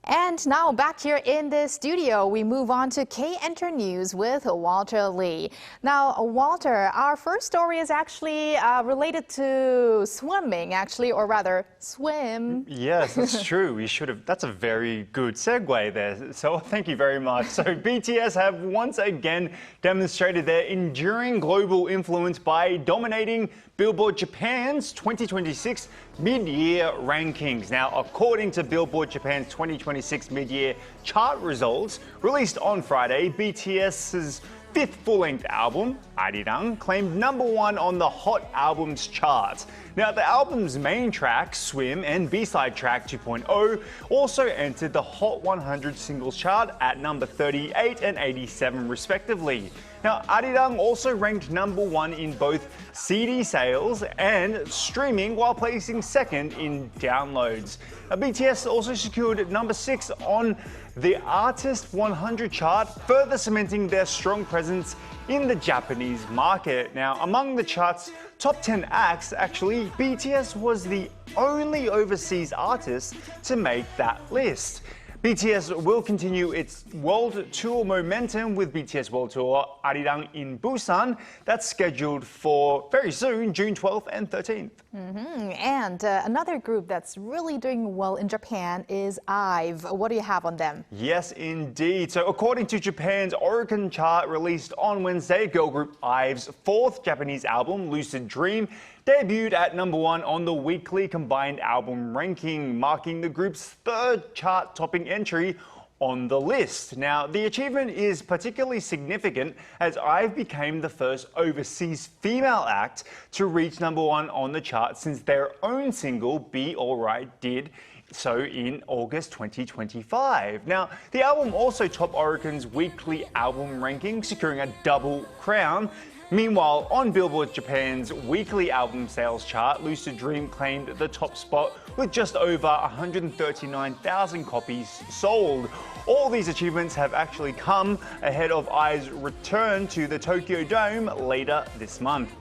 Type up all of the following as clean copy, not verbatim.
And now back here in the studio, we move on to K-Enter News with Walter Lee. Now, Walter, our first story is actually related to swimming, actually, or rather, swim. Yes, that's true. That's a very good segue there. So thank you very much. So BTS have once again demonstrated their enduring global influence by dominating Billboard Japan's 2026 mid-year rankings. Now, according to Billboard Japan's 2026 mid-year chart results released on Friday, BTS's fifth full-length album, ARIRANG, claimed #1 on the Hot Albums chart. Now, the album's main track, Swim, and B-side track 2.0 also entered the Hot 100 singles chart at number 38 and 87 respectively. Now, ARIRANG also ranked #1 in both CD sales and streaming while placing second in downloads. Now, BTS also secured #6 on the Artist 100 chart, further cementing their strong presence in the Japanese market. Now, among the chart's top 10 acts, actually, BTS was the only overseas artist to make that list. BTS will continue its world tour momentum with BTS World Tour ARIRANG in Busan. That's scheduled for very soon, June 12th and 13th. And another group that's really doing well in Japan is IVE. What do you have on them? Yes, indeed. So according to Japan's Oricon chart released on Wednesday, girl group IVE's fourth Japanese album, Lucid Dream, debuted at #1 on the weekly combined album ranking, marking the group's third chart-topping entry on the list. Now, the achievement is particularly significant as IVE became the first overseas female act to reach #1 on the chart since their own single, Be Alright, did so in August 2025. Now, the album also topped Oricon's weekly album ranking, securing a double crown. Meanwhile, on Billboard Japan's weekly album sales chart, Lucid Dream claimed the top spot with just over 139,000 copies sold. All these achievements have actually come ahead of IVE's return to the Tokyo Dome later this month.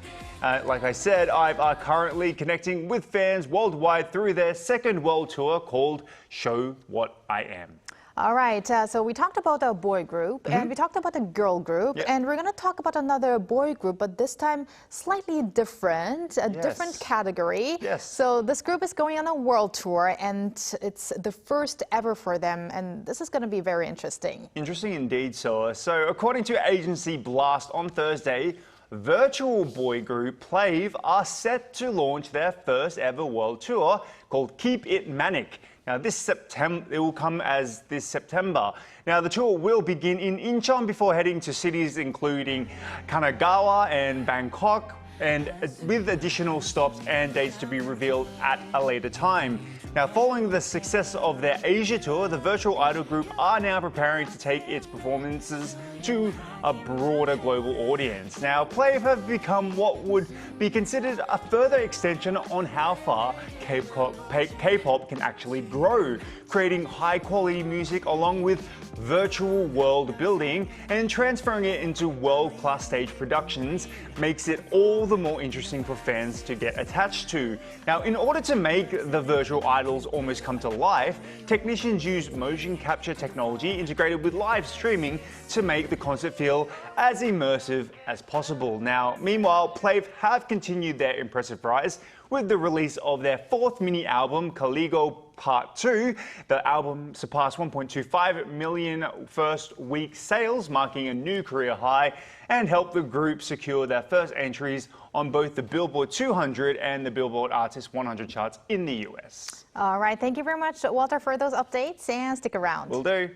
Like I said, IVE are currently connecting with fans worldwide through their second world tour called Show What I Am. All right, so we talked about a boy group and we talked about a girl group, and we're going to talk about another boy group, but this time slightly different, a different category. Yes. So this group is going on a world tour and it's the first ever for them, and this is going to be very interesting. Interesting indeed, So according to agency Blast on Thursday, virtual boy group Plave are set to launch their first ever world tour called Keep It Manic. Now, it will come as this September. Now, the tour will begin in Incheon before heading to cities including Kanagawa and Bangkok, and with additional stops and dates to be revealed at a later time. Now, following the success of their Asia tour, the virtual idol group are now preparing to take its performances to a broader global audience. Now, Plave have become what would be considered a further extension on how far K-pop can actually grow, creating high-quality music along with virtual world building and transferring it into world-class stage productions makes it all the more interesting for fans to get attached to. Now, in order to make the virtual idols almost come to life, technicians use motion capture technology integrated with live streaming to make the concert feel as immersive as possible. Now, meanwhile, Plave have continued their impressive rise with the release of their fourth mini album, Caligo Part 2. The album surpassed 1.25 million first week sales, marking a new career high, and helped the group secure their first entries on both the Billboard 200 and the Billboard Artist 100 charts in the US. All right, thank you very much, Walter, for those updates, and stick around. Will do.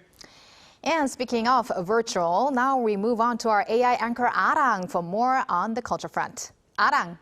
And speaking of virtual, now we move on to our AI anchor, Arang, for more on the culture front. Arang.